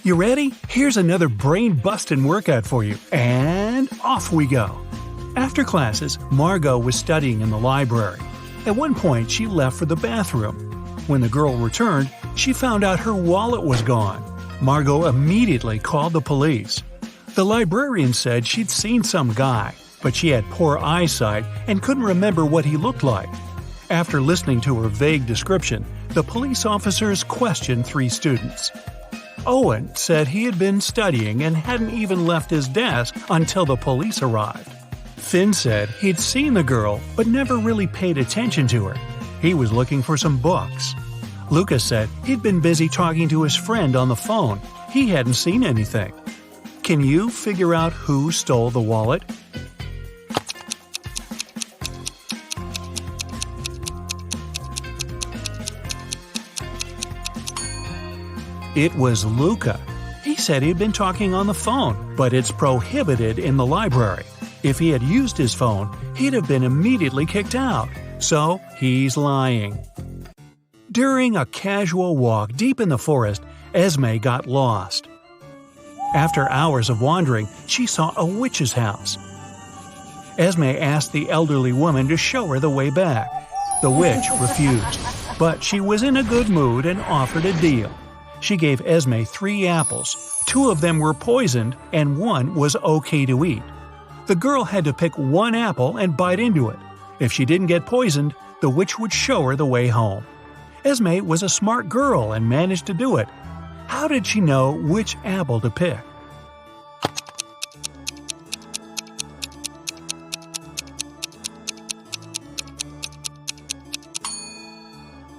You ready? Here's another brain-busting workout for you, and off we go! After classes, Margot was studying in the library. At one point, she left for the bathroom. When the girl returned, she found out her wallet was gone. Margot immediately called the police. The librarian said she'd seen some guy, but she had poor eyesight and couldn't remember what he looked like. After listening to her vague description, the police officers questioned 3 students. Owen said he had been studying and hadn't even left his desk until the police arrived. Finn said he'd seen the girl but never really paid attention to her. He was looking for some books. Lucas said he'd been busy talking to his friend on the phone. He hadn't seen anything. Can you figure out who stole the wallet? It was Luca. He said he'd been talking on the phone, but it's prohibited in the library. If he had used his phone, he'd have been immediately kicked out. So, he's lying. During a casual walk deep in the forest, Esme got lost. After hours of wandering, she saw a witch's house. Esme asked the elderly woman to show her the way back. The witch refused, but she was in a good mood and offered a deal. She gave Esme 3 apples. 2 of them were poisoned and 1 was okay to eat. The girl had to pick 1 apple and bite into it. If she didn't get poisoned, the witch would show her the way home. Esme was a smart girl and managed to do it. How did she know which apple to pick?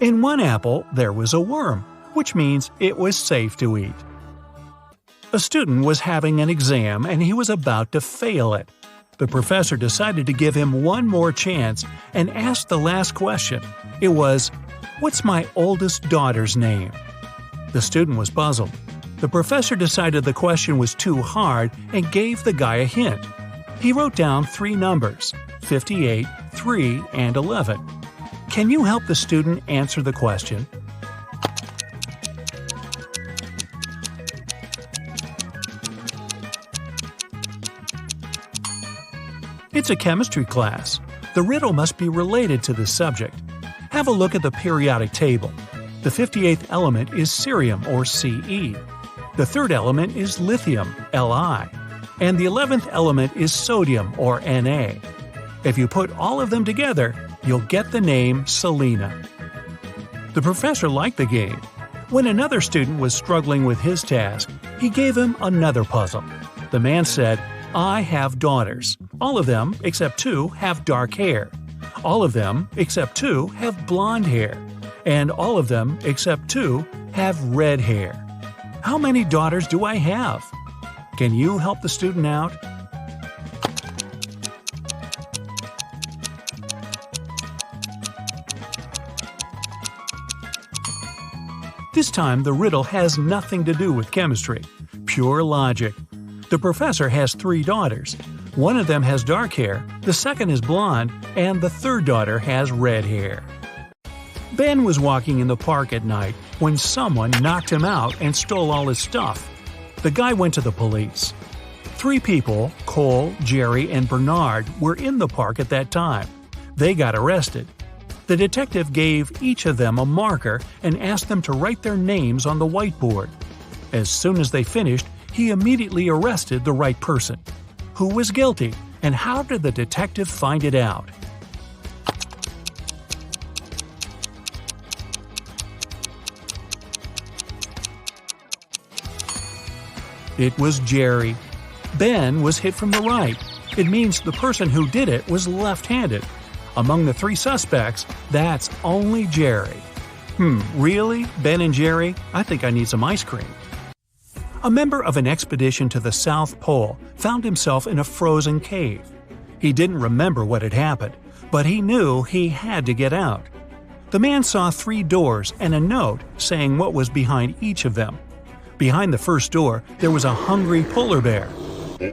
In 1 apple, there was a worm, which means it was safe to eat. A student was having an exam and he was about to fail it. The professor decided to give him one more chance and asked the last question. It was, "What's my oldest daughter's name?" The student was puzzled. The professor decided the question was too hard and gave the guy a hint. He wrote down 3 numbers, 58, 3, and 11. Can you help the student answer the question? It's a chemistry class. The riddle must be related to this subject. Have a look at the periodic table. The 58th element is cerium, or Ce. The 3rd element is lithium, Li. And the 11th element is sodium, or Na. If you put all of them together, you'll get the name Selena. The professor liked the game. When another student was struggling with his task, he gave him another puzzle. The man said, "I have daughters. All of them, except 2, have dark hair. All of them, except 2, have blonde hair. And all of them, except 2, have red hair. How many daughters do I have?" Can you help the student out? This time, the riddle has nothing to do with chemistry. Pure logic. The professor has 3 daughters. One of them has dark hair, the second is blonde, and the 3rd daughter has red hair. Ben was walking in the park at night when someone knocked him out and stole all his stuff. The guy went to the police. 3 people, Cole, Jerry, and Bernard, were in the park at that time. They got arrested. The detective gave each of them a marker and asked them to write their names on the whiteboard. As soon as they finished, he immediately arrested the right person. Who was guilty, and how did the detective find it out? It was Jerry. Ben was hit from the right. It means the person who did it was left-handed. Among the 3 suspects, that's only Jerry. Really? Ben and Jerry? I think I need some ice cream. A member of an expedition to the South Pole found himself in a frozen cave. He didn't remember what had happened, but he knew he had to get out. The man saw 3 doors and a note saying what was behind each of them. Behind the first door, there was a hungry polar bear.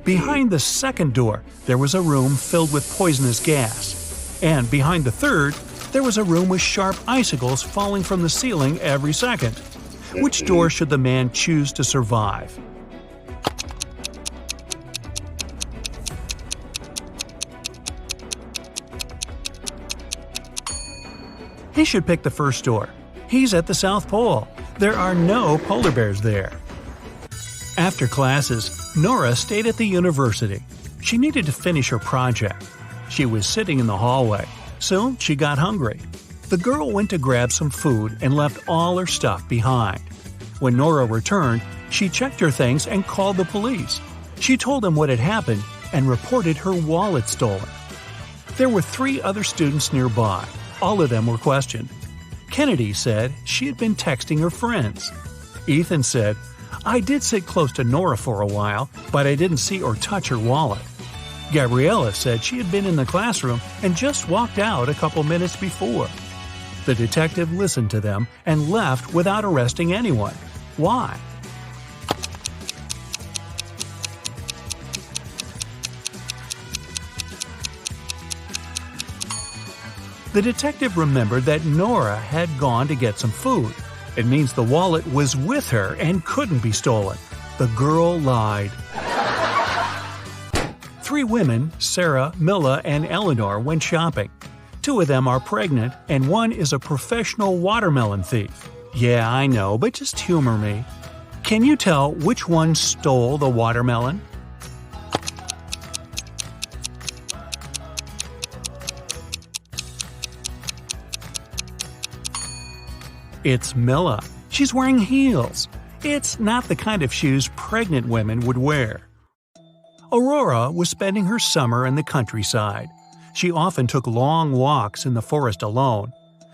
Behind the second door, there was a room filled with poisonous gas. And behind the third, there was a room with sharp icicles falling from the ceiling every second. Which door should the man choose to survive? He should pick the first door. He's at the South Pole. There are no polar bears there. After classes, Nora stayed at the university. She needed to finish her project. She was sitting in the hallway. Soon she got hungry. The girl went to grab some food and left all her stuff behind. When Nora returned, she checked her things and called the police. She told them what had happened and reported her wallet stolen. There were 3 other students nearby. All of them were questioned. Kennedy said she had been texting her friends. Ethan said, "I did sit close to Nora for a while, but I didn't see or touch her wallet." Gabriella said she had been in the classroom and just walked out a couple minutes before. The detective listened to them and left without arresting anyone. Why? The detective remembered that Nora had gone to get some food. It means the wallet was with her and couldn't be stolen. The girl lied. 3 women, Sarah, Milla, and Eleanor, went shopping. 2 of them are pregnant, and 1 is a professional watermelon thief. Yeah, I know, but just humor me. Can you tell which one stole the watermelon? It's Milla. She's wearing heels. It's not the kind of shoes pregnant women would wear. Aurora was spending her summer in the countryside. She often took long walks in the forest alone.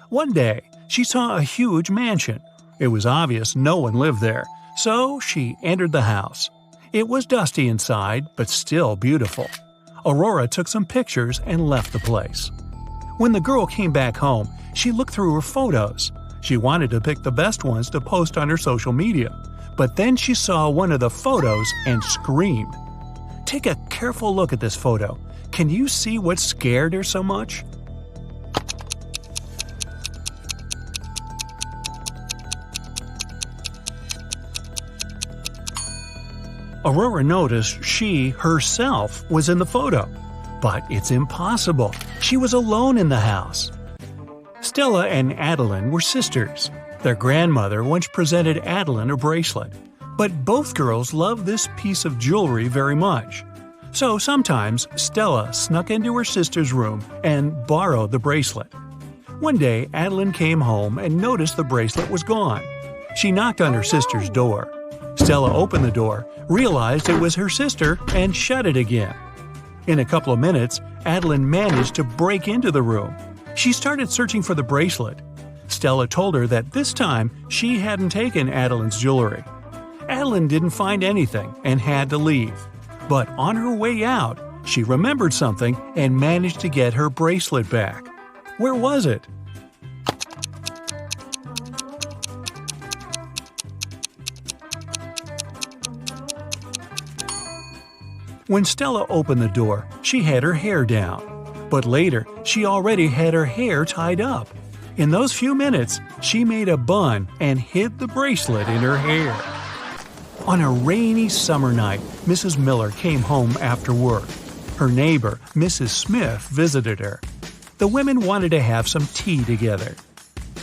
One day, she saw a huge mansion. It was obvious no one lived there, so she entered the house. It was dusty inside, but still beautiful. Aurora took some pictures and left the place. When the girl came back home, she looked through her photos. She wanted to pick the best ones to post on her social media, but then she saw one of the photos and screamed. Take a careful look at this photo. Can you see what scared her so much? Aurora noticed she, herself, was in the photo. But it's impossible. She was alone in the house. Stella and Adeline were sisters. Their grandmother once presented Adeline a bracelet. But both girls loved this piece of jewelry very much. So sometimes Stella snuck into her sister's room and borrowed the bracelet. One day, Adeline came home and noticed the bracelet was gone. She knocked on her sister's door. Stella opened the door, realized it was her sister, and shut it again. In a couple of minutes, Adeline managed to break into the room. She started searching for the bracelet. Stella told her that this time she hadn't taken Adeline's jewelry. Adeline didn't find anything and had to leave. But on her way out, she remembered something and managed to get her bracelet back. Where was it? When Stella opened the door, she had her hair down. But later, she already had her hair tied up. In those few minutes, she made a bun and hid the bracelet in her hair. On a rainy summer night, Mrs. Miller came home after work. Her neighbor, Mrs. Smith, visited her. The women wanted to have some tea together.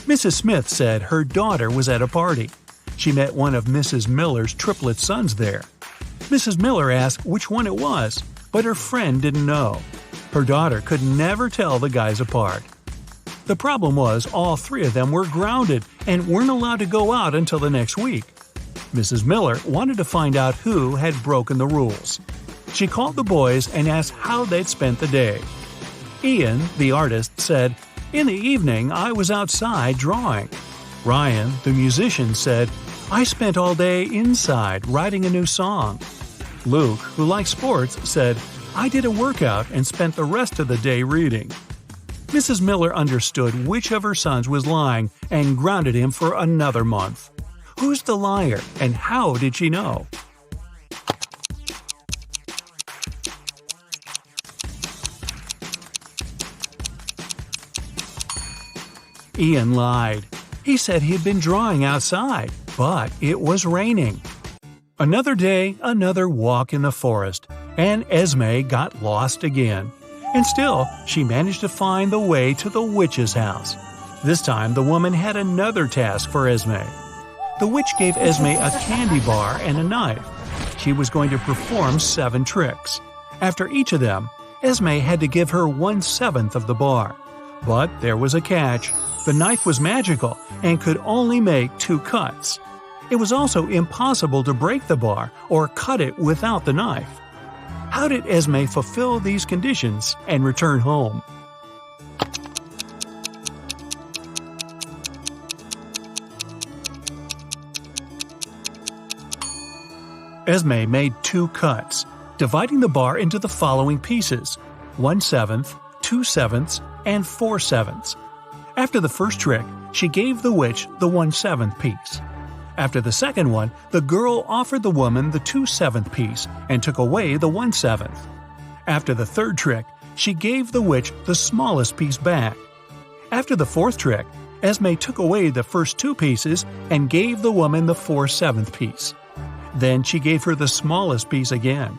Mrs. Smith said her daughter was at a party. She met one of Mrs. Miller's triplet sons there. Mrs. Miller asked which one it was, but her friend didn't know. Her daughter could never tell the guys apart. The problem was all 3 of them were grounded and weren't allowed to go out until the next week. Mrs. Miller wanted to find out who had broken the rules. She called the boys and asked how they'd spent the day. Ian, the artist, said, "In the evening, I was outside drawing." Ryan, the musician, said, "I spent all day inside writing a new song." Luke, who likes sports, said, "I did a workout and spent the rest of the day reading." Mrs. Miller understood which of her sons was lying and grounded him for another month. Who's the liar, and how did she know? Ian lied. He said he'd been drawing outside. but it was raining. Another day, another walk in the forest, and Esme got lost again. And still, she managed to find the way to the witch's house. This time, the woman had another task for Esme. The witch gave Esme a candy bar and a knife. She was going to perform 7 tricks. After each of them, Esme had to give her 1/7 of the bar. But there was a catch. The knife was magical and could only make 2 cuts. It was also impossible to break the bar or cut it without the knife. How did Esme fulfill these conditions and return home? Esme made 2 cuts, dividing the bar into the following pieces: 1/7, 2/7, and 4/7. After the first trick, she gave the witch the 1/7 piece. After the second one, the girl offered the woman the 2/7 piece and took away the 1/7. After the third trick, she gave the witch the smallest piece back. After the fourth trick, Esme took away the first 2 pieces and gave the woman the 4/7 piece. Then she gave her the smallest piece again.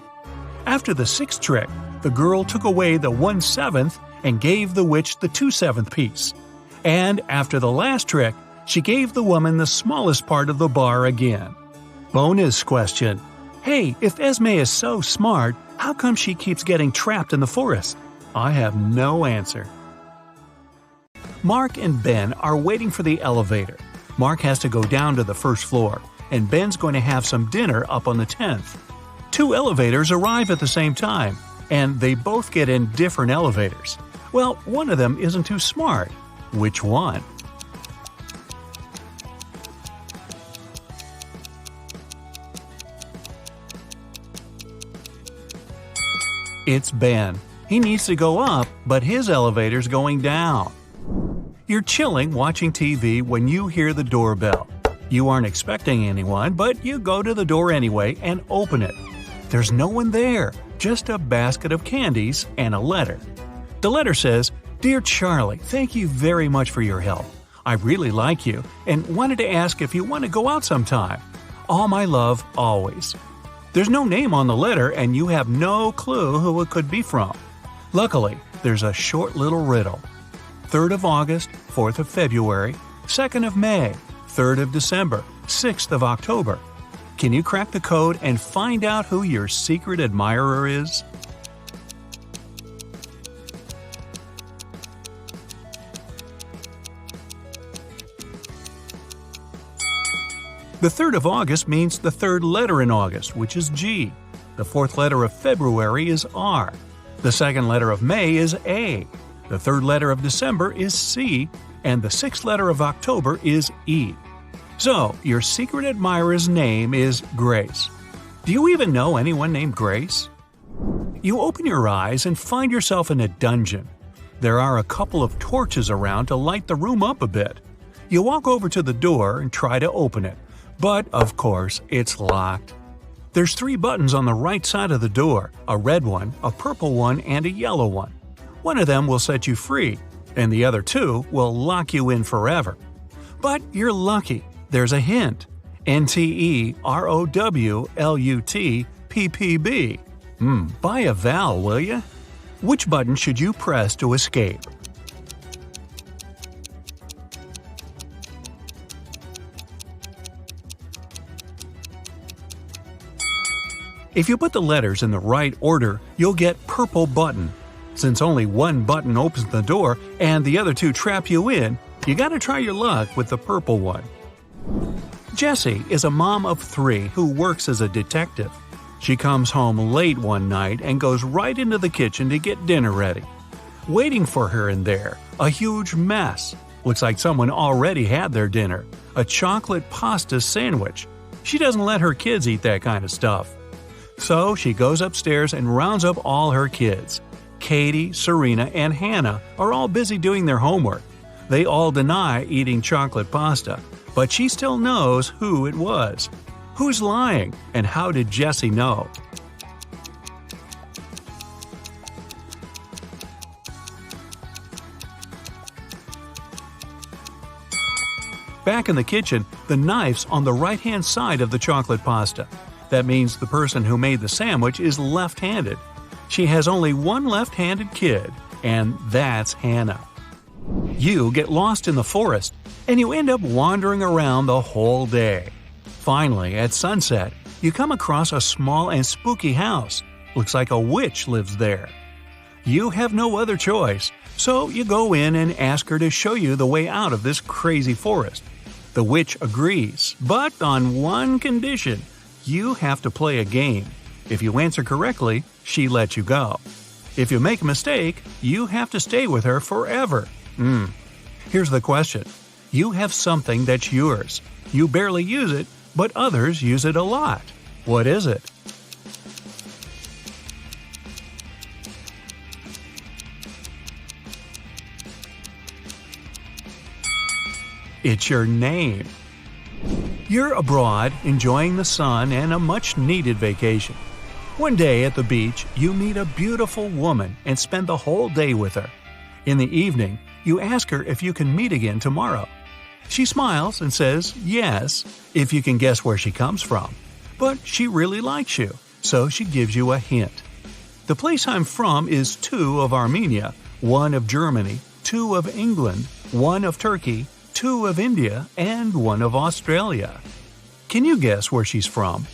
After the sixth trick, the girl took away the 1/7 and gave the witch the 2/7 piece. And after the last trick, she gave the woman the smallest part of the bar again. Bonus question. Hey, if Esme is so smart, how come she keeps getting trapped in the forest? I have no answer. Mark and Ben are waiting for the elevator. Mark has to go down to the first floor, and Ben's going to have some dinner up on the 10th. 2 elevators arrive at the same time, and they both get in different elevators. Well, one of them isn't too smart. Which one? It's Ben. He needs to go up, but his elevator's going down. You're chilling watching TV when you hear the doorbell. You aren't expecting anyone, but you go to the door anyway and open it. There's no one there, just a basket of candies and a letter. The letter says, "Dear Charlie, thank you very much for your help. I really like you and wanted to ask if you want to go out sometime. All my love, always." There's no name on the letter and you have no clue who it could be from. Luckily, there's a short little riddle. 3rd of August, 4th of February, 2nd of May, 3rd of December, 6th of October. Can you crack the code and find out who your secret admirer is? The 3rd of August means the 3rd letter in August, which is G. The 4th letter of February is R. The 2nd letter of May is A. The 3rd letter of December is C. And the 6th letter of October is E. So, your secret admirer's name is Grace. Do you even know anyone named Grace? You open your eyes and find yourself in a dungeon. There are a couple of torches around to light the room up a bit. You walk over to the door and try to open it. But, of course, it's locked. There's 3 buttons on the right side of the door, a red one, a purple one, and a yellow one. One of them will set you free, and the other 2 will lock you in forever. But you're lucky. There's a hint. NTEROWLUTPPB. Buy a vowel, will ya? Which button should you press to escape? If you put the letters in the right order, you'll get purple button. Since only one button opens the door and the other 2 trap you in, you gotta try your luck with the purple one. Jessie is a mom of 3 who works as a detective. She comes home late one night and goes right into the kitchen to get dinner ready. Waiting for her in there, a huge mess. Looks like someone already had their dinner, a chocolate pasta sandwich. She doesn't let her kids eat that kind of stuff. So she goes upstairs and rounds up all her kids. Katie, Serena, and Hannah are all busy doing their homework. They all deny eating chocolate pasta, but she still knows who it was. Who's lying, and how did Jessie know? Back in the kitchen, the knife's on the right-hand side of the chocolate pasta. That means the person who made the sandwich is left-handed. She has only one left-handed kid, and that's Hannah. You get lost in the forest, and you end up wandering around the whole day. Finally, at sunset, you come across a small and spooky house. Looks like a witch lives there. You have no other choice, so you go in and ask her to show you the way out of this crazy forest. The witch agrees, but on one condition: you have to play a game. If you answer correctly, she lets you go. If you make a mistake, you have to stay with her forever. Here's the question. You have something that's yours. You barely use it, but others use it a lot. What is it? It's your name. You're abroad, enjoying the sun and a much-needed vacation. One day at the beach, you meet a beautiful woman and spend the whole day with her. In the evening, you ask her if you can meet again tomorrow. She smiles and says yes, if you can guess where she comes from. But she really likes you, so she gives you a hint. The place I'm from is 2 of Armenia, 1 of Germany, 2 of England, 1 of Turkey, 2 of India, and 1 of Australia. Can you guess where she's from?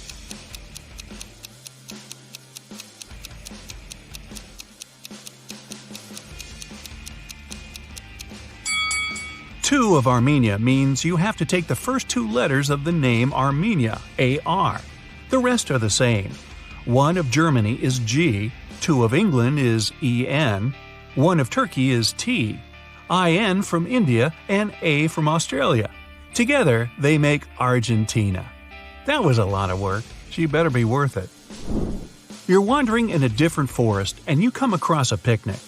Two of Armenia means you have to take the first 2 letters of the name Armenia, A-R. The rest are the same. 1 of Germany is G, 2 of England is E-N, 1 of Turkey is T, I-N from India, and A from Australia. Together, they make Argentina. That was a lot of work. She better be worth it. You're wandering in a different forest and you come across a picnic.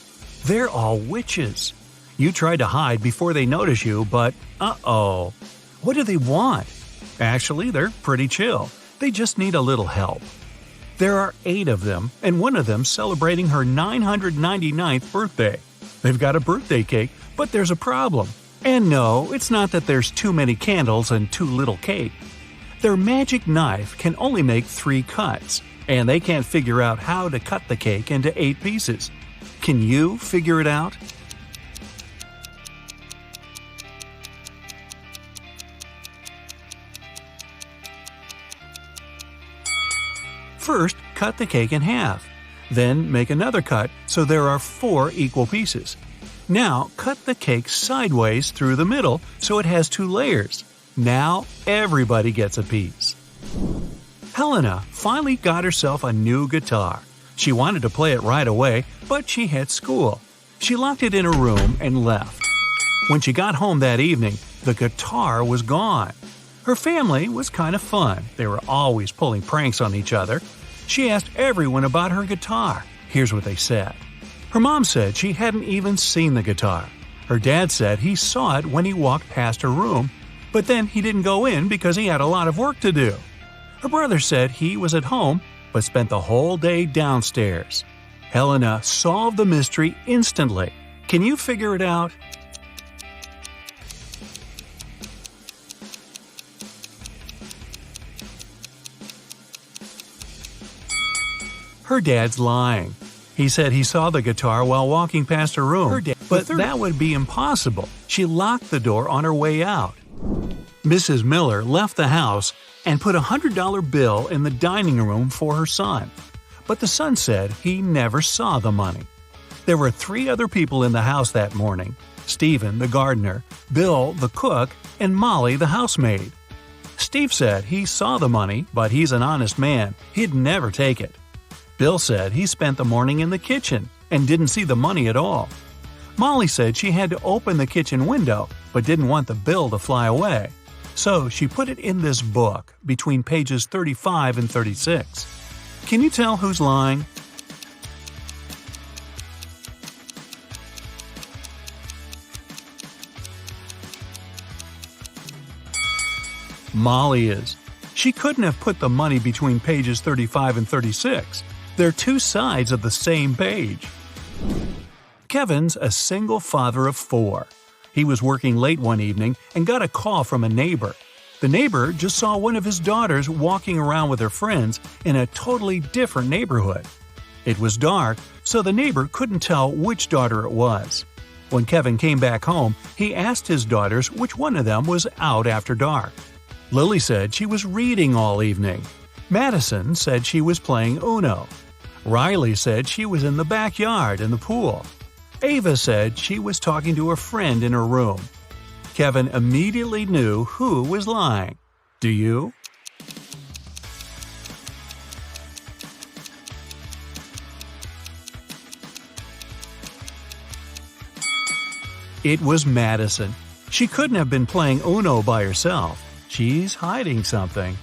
They're all witches. You try to hide before they notice you, but uh-oh. What do they want? Actually, they're pretty chill. They just need a little help. There are 8 of them, and one of them celebrating her 999th birthday. They've got a birthday cake, but there's a problem. And no, it's not that there's too many candles and too little cake. Their magic knife can only make 3 cuts, and they can't figure out how to cut the cake into 8 pieces. Can you figure it out? First, cut the cake in half. Then make another cut so there are 4 equal pieces. Now, cut the cake sideways through the middle so it has 2 layers. Now, everybody gets a piece. Helena finally got herself a new guitar. She wanted to play it right away, but she had school. She locked it in her room and left. When she got home that evening, the guitar was gone. Her family was kind of fun. They were always pulling pranks on each other. She asked everyone about her guitar. Here's what they said. Her mom said she hadn't even seen the guitar. Her dad said he saw it when he walked past her room, but then he didn't go in because he had a lot of work to do. Her brother said he was at home, but spent the whole day downstairs. Helena solved the mystery instantly. Can you figure it out? Her dad's lying. He said he saw the guitar while walking past her room, but that would be impossible. She locked the door on her way out. Mrs. Miller left the house and put a $100 bill in the dining room for her son. But the son said he never saw the money. There were 3 other people in the house that morning: Stephen, the gardener, Bill, the cook, and Molly, the housemaid. Steve said he saw the money, but he's an honest man. He'd never take it. Bill said he spent the morning in the kitchen and didn't see the money at all. Molly said she had to open the kitchen window but didn't want the bill to fly away. So she put it in this book between pages 35 and 36. Can you tell who's lying? Molly is. She couldn't have put the money between pages 35 and 36. They're 2 sides of the same page. Kevin's a single father of 4. He was working late one evening and got a call from a neighbor. The neighbor just saw one of his daughters walking around with her friends in a totally different neighborhood. It was dark, so the neighbor couldn't tell which daughter it was. When Kevin came back home, he asked his daughters which one of them was out after dark. Lily said she was reading all evening. Madison said she was playing Uno. Riley said she was in the backyard in the pool. Ava said she was talking to a friend in her room. Kevin immediately knew who was lying. Do you? It was Madison. She couldn't have been playing Uno by herself. She's hiding something.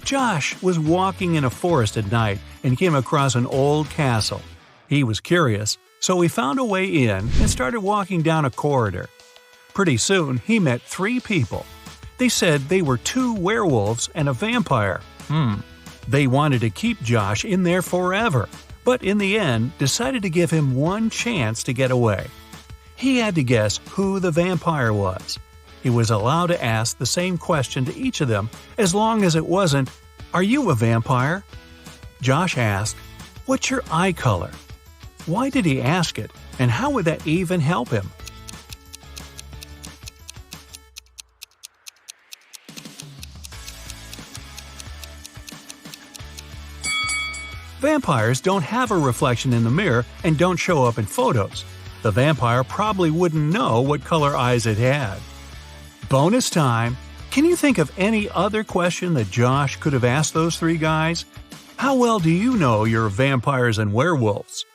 Josh was walking in a forest at night and came across an old castle. He was curious, so he found a way in and started walking down a corridor. Pretty soon, he met 3 people. They said they were 2 werewolves and a vampire. They wanted to keep Josh in there forever, but in the end decided to give him one chance to get away. He had to guess who the vampire was. He was allowed to ask the same question to each of them as long as it wasn't, "Are you a vampire?" Josh asked, "What's your eye color?" Why did he ask it, and how would that even help him? Vampires don't have a reflection in the mirror and don't show up in photos. The vampire probably wouldn't know what color eyes it had. Bonus time! Can you think of any other question that Josh could have asked those 3 guys? How well do you know your vampires and werewolves?